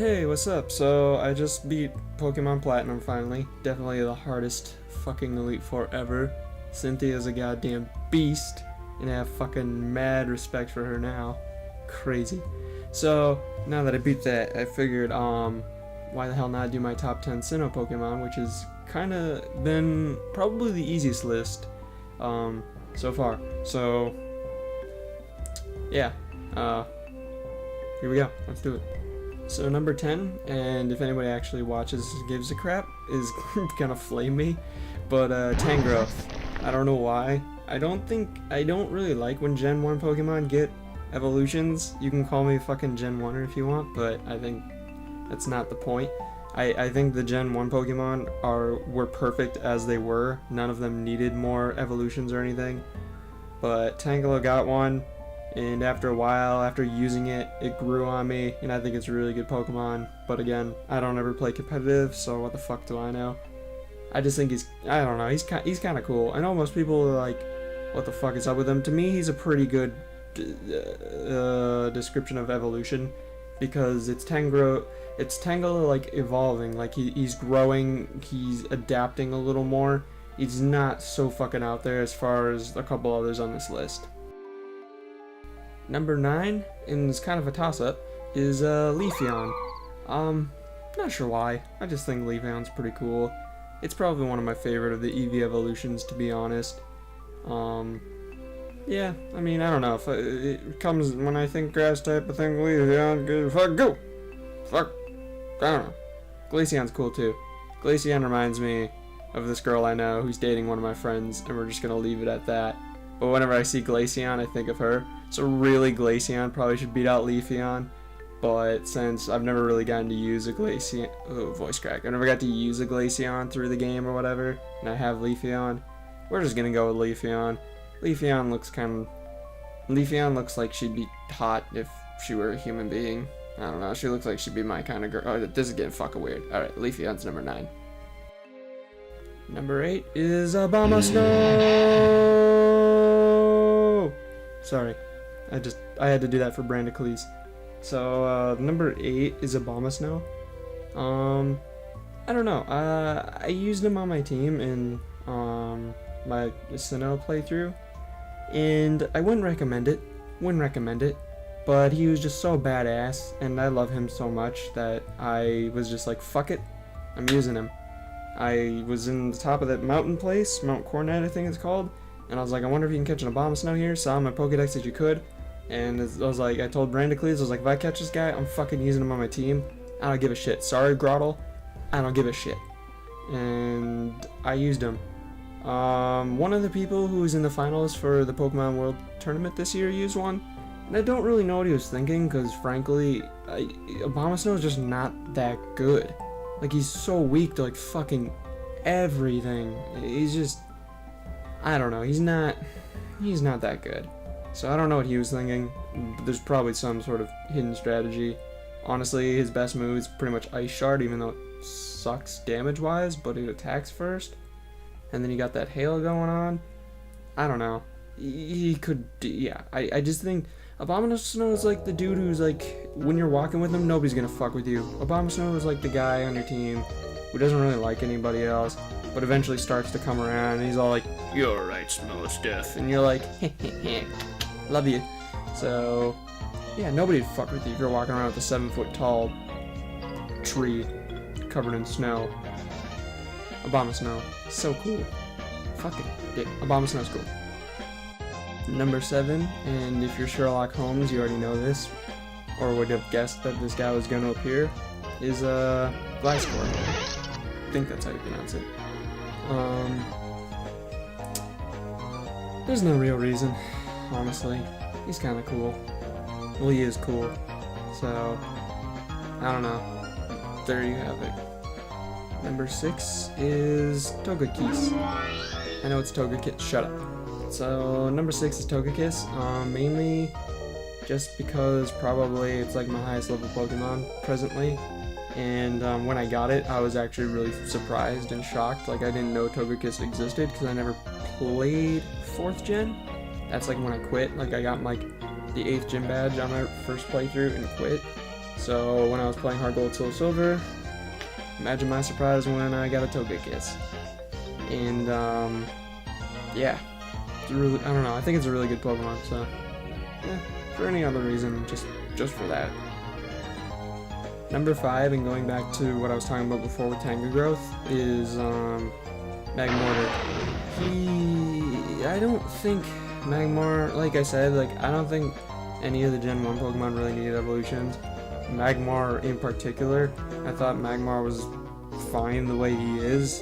Hey, what's up? So, I just beat Pokemon Platinum finally. Definitely the hardest fucking Elite Four ever. Cynthia's a goddamn beast, and I have fucking mad respect for her now. Crazy. So, now that I beat that, I figured, why the hell not do my top 10 Sinnoh Pokemon, which has kinda been probably the easiest list, so far. So, yeah, here we go. Let's do it. So number 10, and if anybody actually watches gives a crap, is gonna flame me, but Tangrowth. I don't know why. I don't really like when Gen 1 Pokemon get evolutions. You can call me fucking Gen 1er if you want, but I think that's not the point. I think the Gen 1 Pokemon were perfect as they were. None of them needed more evolutions or anything. But Tangela got one. And after a while, after using it, it grew on me, and I think it's a really good Pokemon. But again, I don't ever play competitive, so what the fuck do I know? I just think I don't know, he's kind of cool. I know most people are like, what the fuck is up with him? To me, he's a pretty good description of evolution, because it's Tangela like evolving, like he's growing, he's adapting a little more. He's not so fucking out there as far as a couple others on this list. Number 9, and it's kind of a toss-up, is Leafeon. Not sure why. I just think Leafeon's pretty cool. It's probably one of my favorite of the EV evolutions, to be honest. Yeah, I mean, I don't know. If it comes when I think grass type, I think Leafeon, good, fuck, go! Fuck, I don't know. Glaceon's cool too. Glaceon reminds me of this girl I know who's dating one of my friends, and we're just gonna leave it at that. But whenever I see Glaceon, I think of her. So really, Glaceon probably should beat out Leafeon. But since I've never really gotten to use a Glaceon... Oh, voice crack. I never got to use a Glaceon through the game or whatever, and I have Leafeon, we're just gonna go with Leafeon. Leafeon looks like she'd be hot if she were a human being. I don't know, she looks like she'd be my kind of girl. Oh, this is getting fucking weird. Alright, Leafeon's number 9. Number 8 is Abomasnow! Sorry, I had to do that for Brandicles. So number 8 is Abomasnow. I don't know. I used him on my team in my Sinnoh playthrough, and I wouldn't recommend it. But he was just so badass, and I love him so much that I was just like, fuck it, I'm using him. I was in the top of that mountain place, Mount Coronet I think it's called, and I was like, I wonder if you can catch an Abomasnow here. Saw in my Pokedex that you could, and I was like, I told Brandicles, I was like, if I catch this guy, I'm fucking using him on my team. I don't give a shit. Sorry, Grottle, I don't give a shit. And I used him. One of the people who was in the finals for the Pokemon World Tournament this year used one, and I don't really know what he was thinking, because frankly, Abomasnow is just not that good. Like, he's so weak to like fucking everything. He's just, I don't know, he's not that good. So I don't know what he was thinking, but there's probably some sort of hidden strategy. Honestly, his best move is pretty much Ice Shard, even though it sucks damage-wise, but it attacks first. And then you got that hail going on. I don't know. He could, yeah. I just think Abomasnow is like the dude who's like, when you're walking with him, nobody's gonna fuck with you. Abomasnow is like the guy on your team who doesn't really like anybody else, but eventually starts to come around, and he's all like, "You're right, smell of stuff," and you're like, love you. So, yeah, nobody'd fuck with you if you're walking around with a 7-foot tall tree covered in snow. Abomasnow, so cool. Fuck it, yeah, Abomasnow's cool. Number 7, and if you're Sherlock Holmes, you already know this, or would have guessed that this guy was going to appear, is Gliscor. I think that's how you pronounce it. There's no real reason, honestly. He's kind of cool. Well, he is cool. So, I don't know. There you have it. Number 6 is Togekiss. I know it's Togekiss. Shut up. So, number 6 is Togekiss. Mainly just because probably it's like my highest level Pokemon presently. And when I got it, I was actually really surprised and shocked. Like, I didn't know Togekiss existed because I never played 4th gen. That's like when I quit. Like, I got like the 8th gym badge on my first playthrough and quit. So when I was playing Hard Gold Soul Silver, imagine my surprise when I got a Togekiss. And yeah, it's really, I don't know, I think it's a really good Pokemon, so yeah, for any other reason, just for that. Number 5, and going back to what I was talking about before with Tangrowth, is Magmortar. I don't think Magmar, like I said, like I don't think any of the Gen 1 Pokemon really needed evolutions. Magmar in particular, I thought Magmar was fine the way he is.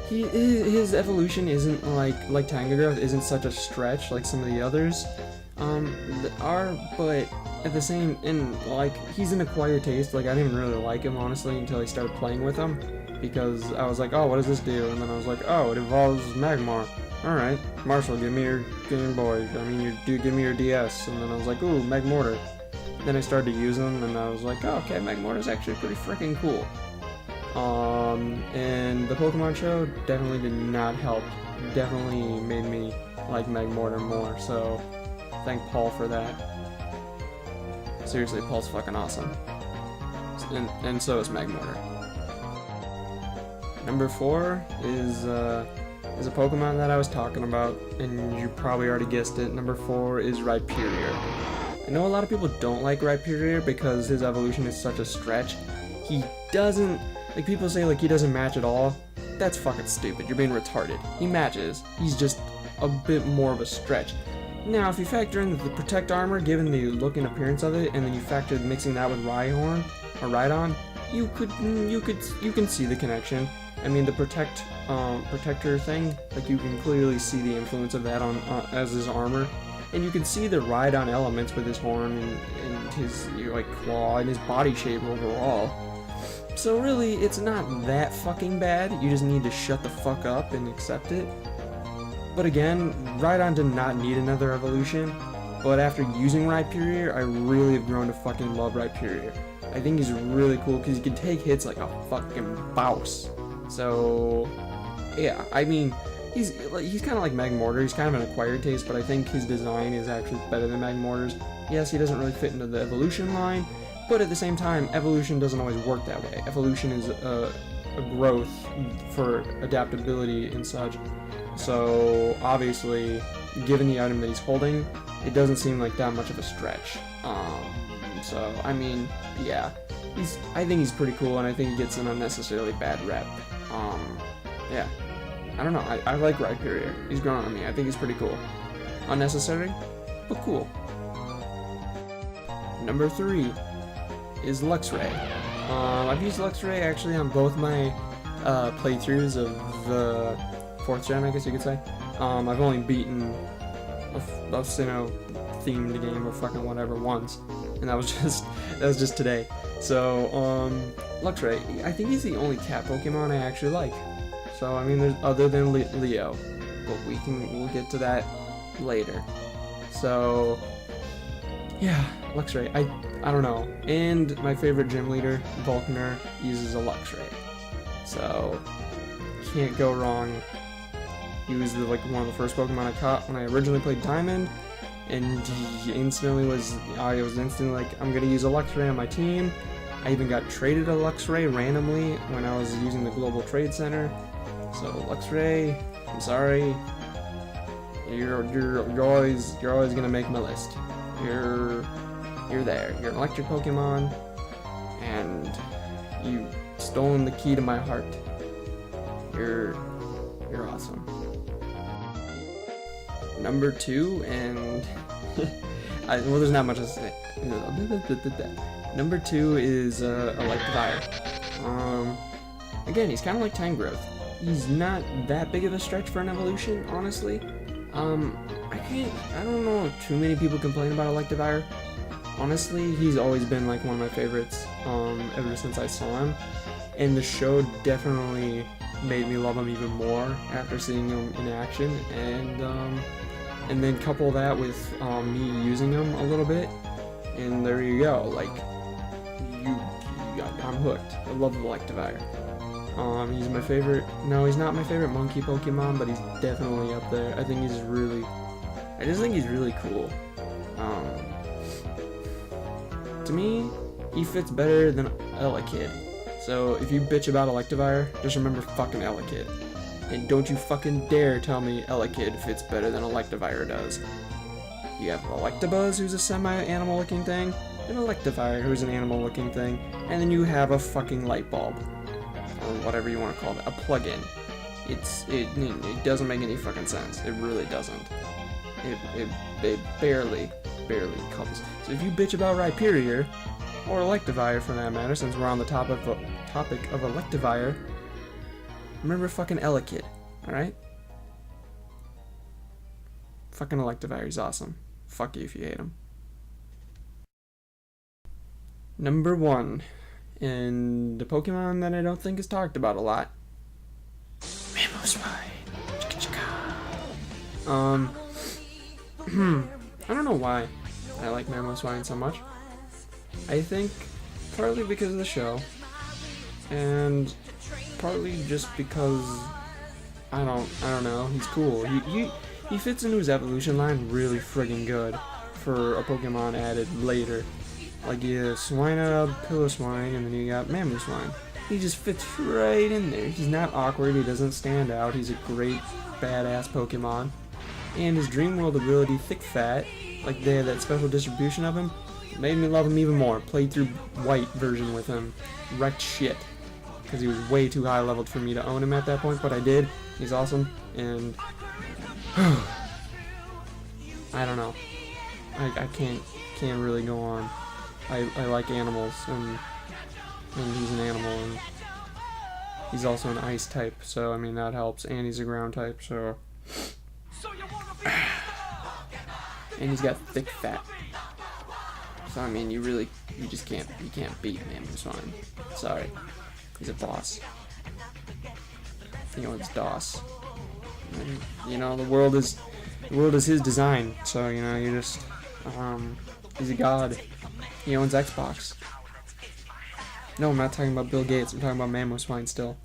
His evolution isn't like Tangrowth isn't such a stretch like some of the others but at the same, and like he's an acquired taste. Like I didn't really like him honestly until I started playing with him, because I was like, oh, what does this do? And then I was like, oh, it evolves Magmar. Alright, Marshall, give me your Game Boy. I mean, give me your DS. And then I was like, ooh, Magmortar. Then I started to use them, and I was like, oh, okay, Magmortar's actually pretty freaking cool. And the Pokemon show definitely did not help. Definitely made me like Magmortar more, so thank Paul for that. Seriously, Paul's fucking awesome. And so is Magmortar. Number 4 is a Pokemon that I was talking about, and you probably already guessed it. Number 4 is Rhyperior. I know a lot of people don't like Rhyperior because his evolution is such a stretch. He doesn't, like people say like he doesn't match at all. That's fucking stupid. You're being retarded. He matches. He's just a bit more of a stretch. Now, if you factor in the Protect armor, given the look and appearance of it, and then you factor mixing that with Rhyhorn or Rhydon, you can see the connection. I mean, the protector thing, like you can clearly see the influence of that on as his armor, and you can see the Rhydon elements with his horn and his like claw and his body shape overall. So really, it's not that fucking bad. You just need to shut the fuck up and accept it. But again, Rhydon did not need another evolution, but after using Rhyperior, I really have grown to fucking love Rhyperior. I think he's really cool because he can take hits like a fucking bouse. So, yeah, I mean, he's kind of like Magmortar. He's kind of an acquired taste, but I think his design is actually better than Magmortar's. Yes, he doesn't really fit into the evolution line, but at the same time, evolution doesn't always work that way. Evolution is a growth for adaptability and such. So obviously, given the item that he's holding, it doesn't seem like that much of a stretch. So I mean, yeah, I think he's pretty cool, and I think he gets an unnecessarily bad rep. Yeah, I don't know. I like Rhyperior. He's grown on me. I think he's pretty cool. Unnecessary, but cool. Number 3 is Luxray. I've used Luxray actually on both my playthroughs of the 4th gen, I guess you could say. I've only beaten a Sinnoh themed game or fucking whatever once, and that was just today. So Luxray, I think he's the only cat Pokemon I actually like. So I mean, there's other than Leo, but we'll get to that later. So yeah, Luxray, I don't know. And my favorite gym leader, Volkner, uses a Luxray, so can't go wrong. He was one of the first Pokemon I caught when I originally played Diamond, and I was instantly like, I'm gonna use a Luxray on my team. I even got traded a Luxray randomly when I was using the Global Trade Center. So Luxray, I'm sorry, you're always gonna make my list. You're there. You're an electric Pokemon, and you've stolen the key to my heart. You're awesome. Number 2, and well, there's not much to say. Number 2 is Electivire. Again, he's kind of like Tangrowth. He's not that big of a stretch for an evolution, honestly. I don't know too many people complain about Electivire. Honestly, he's always been like one of my favorites ever since I saw him, and the show definitely made me love him even more after seeing him in action, and then couple that with me using him a little bit, and there you go. Like, I'm hooked. I love Electivire. He's my favorite. No, he's not my favorite monkey Pokemon, but he's definitely up there. I just think he's really cool. To me, he fits better than Elekid. So if you bitch about Electivire, just remember fucking Elekid. And don't you fucking dare tell me Elekid fits better than Electivire does. You have Electabuzz, who's a semi-animal looking thing, and Electivire, who's an animal looking thing, and then you have a fucking light bulb. Or whatever you want to call it, a plug-in. It doesn't make any fucking sense. It really doesn't. It barely comes. So if you bitch about Rhyperior, or Electivire for that matter, since we're on the topic of Electivire, remember fucking Elekid, alright? Fucking Electivire, he's awesome. Fuck you if you hate him. Number 1, and the Pokemon that I don't think is talked about a lot. Mamoswine. I don't know why I like Mamoswine so much. I think partly because of the show, and partly just because I don't know, he's cool. He fits into his evolution line really friggin' good for a Pokemon added later. Like you have Swinub, Piloswine, and then you got Mamoswine. He just fits right in there. He's not awkward, he doesn't stand out, he's a great badass Pokemon. And his Dream World ability, Thick Fat, like they had that special distribution of him, made me love him even more. Played through white version with him, wrecked shit, because he was way too high leveled for me to own him at that point, but I did. He's awesome, and I don't know. I can't really go on. I like animals, and he's an animal, and he's also an ice type, so I mean that helps, and he's a ground type, so and he's got Thick Fat. So I mean, you just can't beat Mamoswine. Sorry, he's a boss. You know, it's DOS. And, you know, the world is his design. So you know, you just he's a god. He owns Xbox. No, I'm not talking about Bill Gates. I'm talking about Mamoswine still.